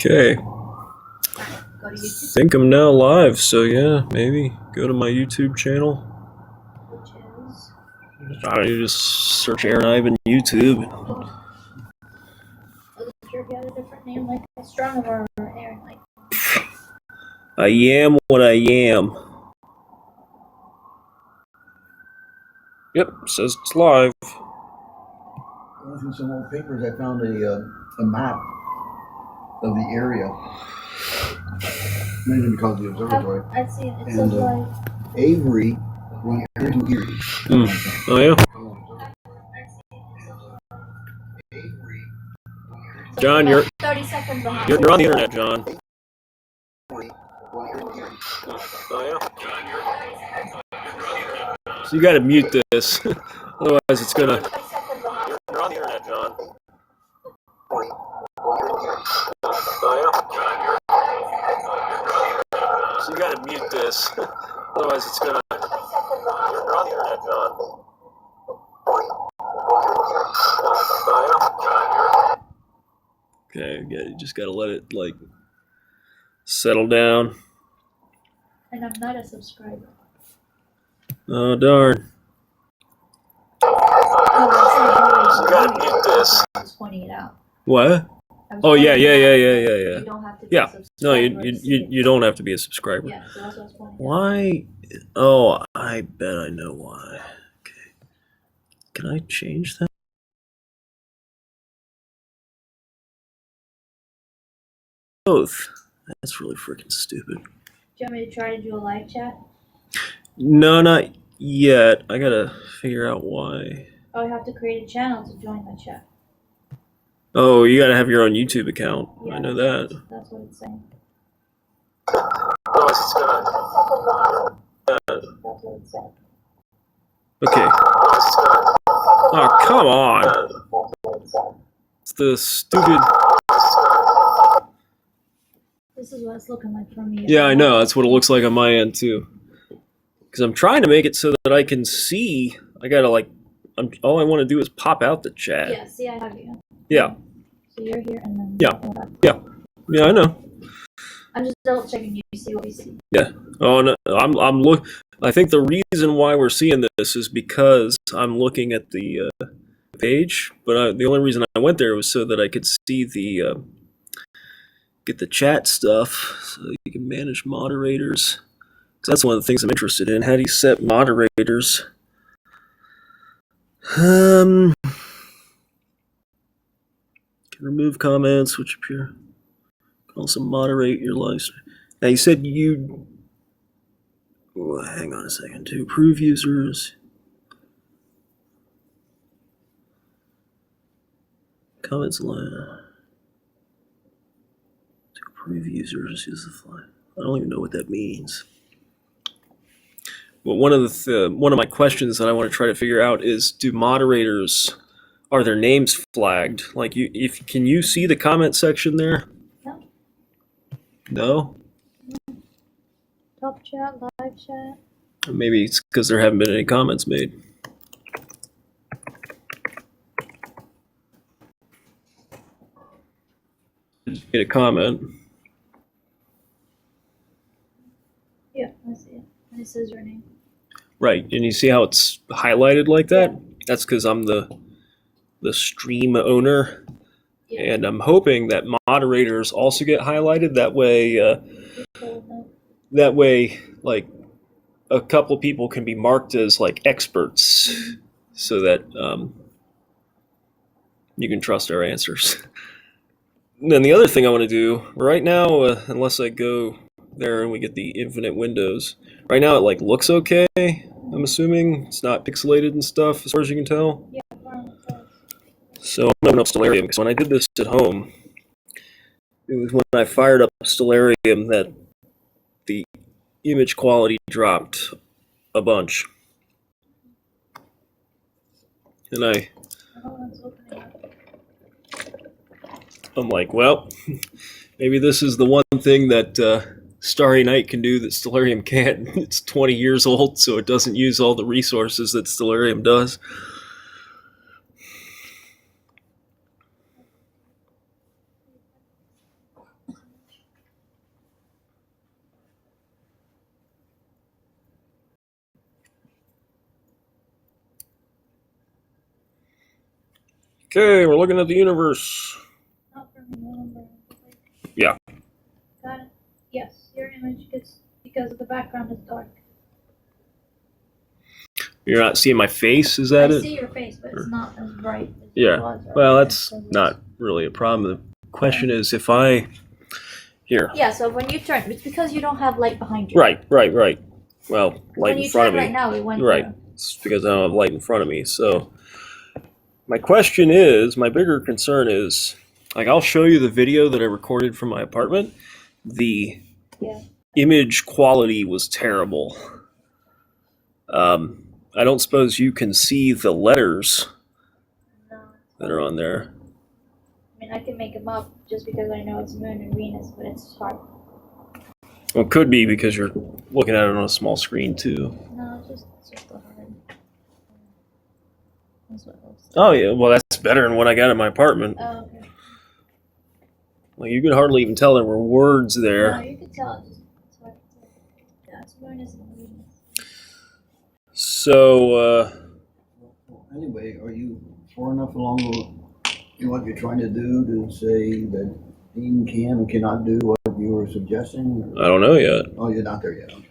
Okay. Go to YouTube. Think I'm now live, so yeah, maybe go to my YouTube channel. Which is I don't know, just search Aaron Eiben YouTube. I wasn't sure if you had a different name like Astronomer or Aaron like. I am what I am. Yep, says it's live. Going through some old papers, I found a map of the area. Maybe because of the observatory. I've seen it. It And, says like Avery went into Erie. Oh yeah? John, you're 30 seconds behind. you're on the internet, John. Oh yeah? So you gotta mute this. Otherwise it's gonna... You're on the internet, John. Oh yeah? So you gotta mute this. Otherwise it's gonna... You're on the internet, John. Oh yeah? Okay, you just gotta let it, like, settle down. And I'm not a subscriber. Oh, darn. Oh, You gotta mute this. I was pointing it out. What? I was Oh, yeah. pointing it out. You don't have to be Yeah. a subscriber. No, you don't have to be a subscriber. Yeah, so that's what I was pointing out. Why? Oh, I bet I know why. Okay. Can I change that? Both. That's really freaking stupid. Do you want me to try to do a live chat? No, not yet. I gotta figure out why. Oh, I have to create a channel to join the chat. Oh, you gotta have your own YouTube account. Yeah, I know that. That's what it's saying. Otherwise it's gonna... That's what it said. Okay. Oh, come on. It's the stupid... This is what it's looking like for me. Yeah, I know. That's what it looks like on my end, too. Because I'm trying to make it so that I can see. I gotta, like... all I want to do is pop out the chat. Yeah, see, I have you. Yeah. So you're here and then... Yeah. Yeah, I know. I'm just double checking you see what we see. Yeah. Oh, no. I'm look. I think the reason why we're seeing this is because I'm looking at the page. But the only reason I went there was so that I could see the... get the chat stuff, so you can manage moderators. So that's one of the things I'm interested in. How do you set moderators? Can remove comments, which appear. Can also moderate your live stream. Now you said you. Oh, hang on a second. To approve users. Comments line. Approve users use the fly. I don't even know what that means. But one of my questions that I want to try to figure out is: do moderators, are their names flagged? Like, can you see the comment section there? No. No. Top chat, live chat. Maybe it's because there haven't been any comments made. Made a comment. Yeah, I see it. And it says your name. Right, and you see how it's highlighted like that? Yeah. That's because I'm the stream owner, yeah. And I'm hoping that moderators also get highlighted. That way, like a couple people can be marked as like experts, so that you can trust our answers. And then the other thing I want to do right now, unless I go there and we get the infinite windows. Right now it like looks okay. I'm assuming it's not pixelated and stuff as far as you can tell. Yeah. So I'm opening up Stellarium because when I did this at home, it was when I fired up Stellarium that the image quality dropped a bunch. And I'm like, well, maybe this is the one thing that Starry Night can do that Stellarium can't. It's 20 years old, so it doesn't use all the resources that Stellarium does. Okay, we're looking at the universe. Not for me, remember. Yeah. Got it. Yes, your image gets because the background is dark. You're not seeing my face, is that I it? see your face, but it's not as bright as Yeah. it was earlier, Well, that's so not really a problem. The question is if I... Here. Yeah, so when you turn, it's because you don't have light behind you. Right. Well, light When you in front turn of me. right now, it went Right. through. It's because I don't have light in front of me. So my question is, my bigger concern is, like, I'll show you the video that I recorded from my apartment. The Yeah. image quality was terrible. I don't suppose you can see the letters No. that are on there. I mean, I can make them up just because I know it's Moon and Venus, but it's hard. Well, it could be because you're looking at it on a small screen too. No, it's just a hard. That's what it looks like. Oh yeah, well that's better than what I got in my apartment. Oh, okay. Like you could hardly even tell there were words No, there. you can tell. It's hard to tell. Yeah, it's Venus and Venus. So, Anyway, are you far enough along in what you're trying to do to say that Dean can and cannot do what you were suggesting? I don't know yet. Oh, you're not there yet. Okay.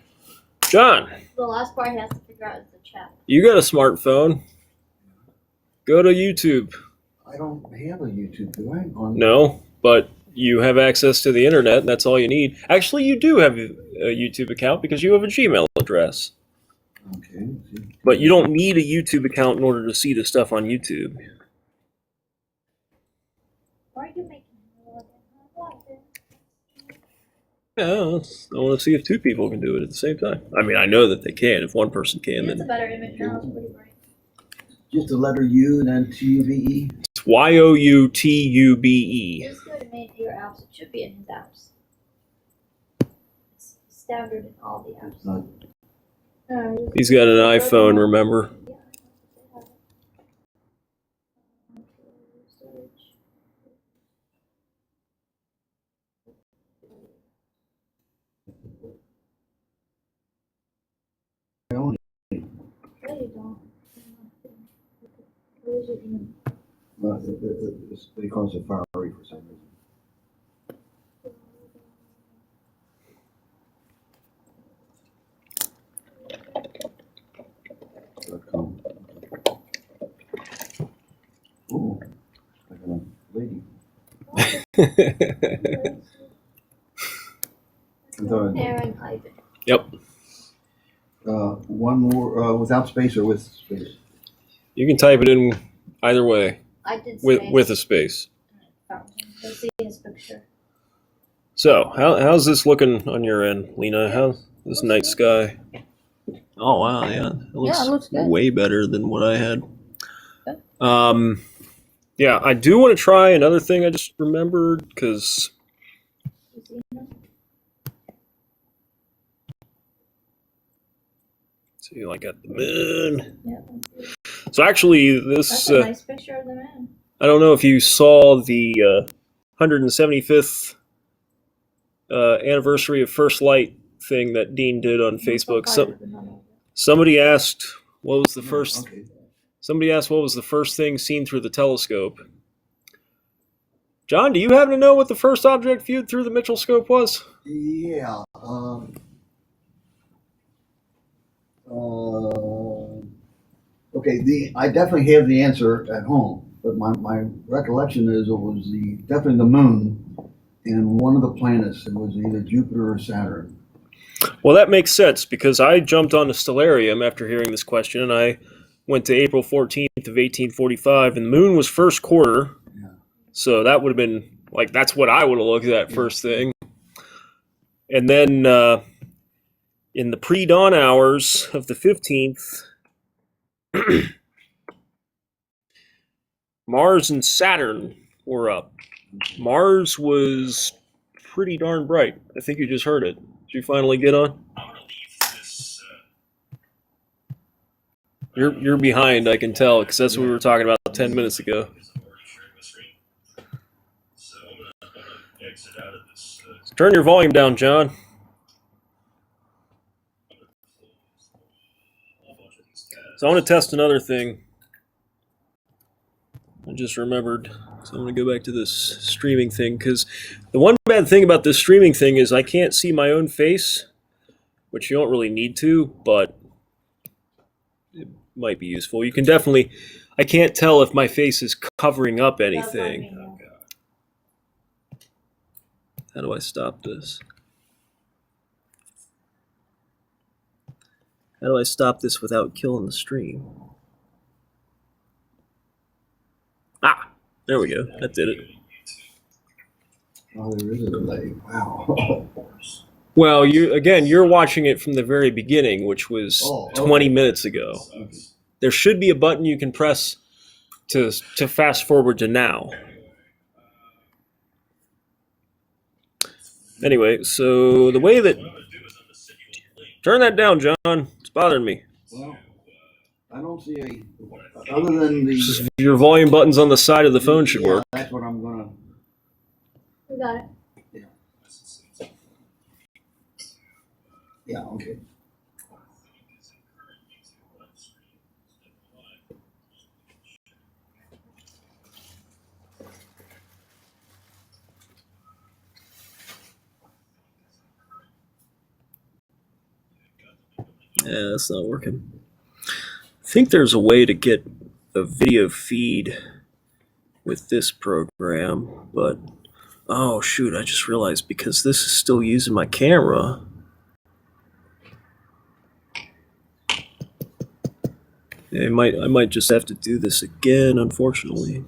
John, The last part he has to figure out is the chat. you got a smartphone. Go to YouTube. I don't have a YouTube, do I? No, but you have access to the internet, and that's all you need. Actually, you do have a YouTube account because you have a Gmail address. Okay. But you don't need a YouTube account in order to see the stuff on YouTube. Why are you making Yeah, I want to see if two people can do it at the same time. I mean, I know that they can. If one person can, It's a then better image now. It's pretty bright. Just the letter U and then TUVE? it's YOUTUBE. Just go to main your apps. It should be in his apps. It's standard in all the apps. Not. He's got an iPhone, remember? Yeah, I have it. Storage. I only. No, you don't. Where's your email? They call it Safari for some reason. .com. Ooh, like a lady. Aaron Eiben. Yep. One more without space or with space. You can type it in either way, I did with a space. Let's see his picture. So, how's this looking on your end, Lena? How's this night sky? Oh wow, yeah, it looks good. way better than what I had. Good. Yeah, I do want to try another thing I just remembered because. You see him? See, like at the moon. Yeah, let's see. So actually, That's this a nice picture of the man. I don't know if you saw the 175th anniversary of First Light thing that Dean did on Facebook. Somebody asked what was the first. Okay. Somebody asked what was the first thing seen through the telescope. John, do you happen to know what the first object viewed through the Mitchell scope was? Yeah. Okay. I definitely have the answer at home, but my recollection is it was definitely the moon and one of the planets. It was either Jupiter or Saturn. Well, that makes sense because I jumped on the Stellarium after hearing this question, and I went to April 14th of 1845, and the moon was first quarter. Yeah. So that would have been, like, that's what I would have looked at first thing. And then in the pre-dawn hours of the 15th, Mars and Saturn were up. Mars was pretty darn bright. I think you just heard it. Did you finally get on? I'm gonna leave this. You're behind, I can tell, because that's what we were talking about 10 minutes ago. Turn your volume down, John. So I want to test another thing. I just remembered. So I'm going to go back to this streaming thing, because the one bad thing about this streaming thing is I can't see my own face, which you don't really need to, but it might be useful. You can definitely... I can't tell if my face is covering up anything. How do I stop this? How do I stop this without killing the stream? Ah, there we go. That did it. Oh, there is a delay. Wow. Well, you're watching it from the very beginning, which was 20 minutes ago. Okay. There should be a button you can press to fast forward to now. Anyway, so the way that... Turn that down, John. It's bothering me. Well, I don't see other than the... Just your volume buttons on the side of the phone should work. That's what I'm gonna... We got it. Yeah, okay. Yeah, that's not working. I think there's a way to get a video feed with this program, but oh shoot, I just realized because this is still using my camera. I might just have to do this again, unfortunately.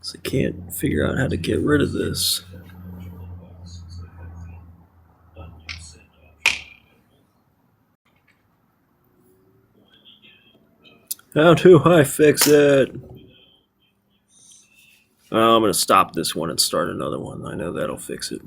So I can't figure out how to get rid of this. How do I fix it? I'm going to stop this one and start another one. I know that'll fix it.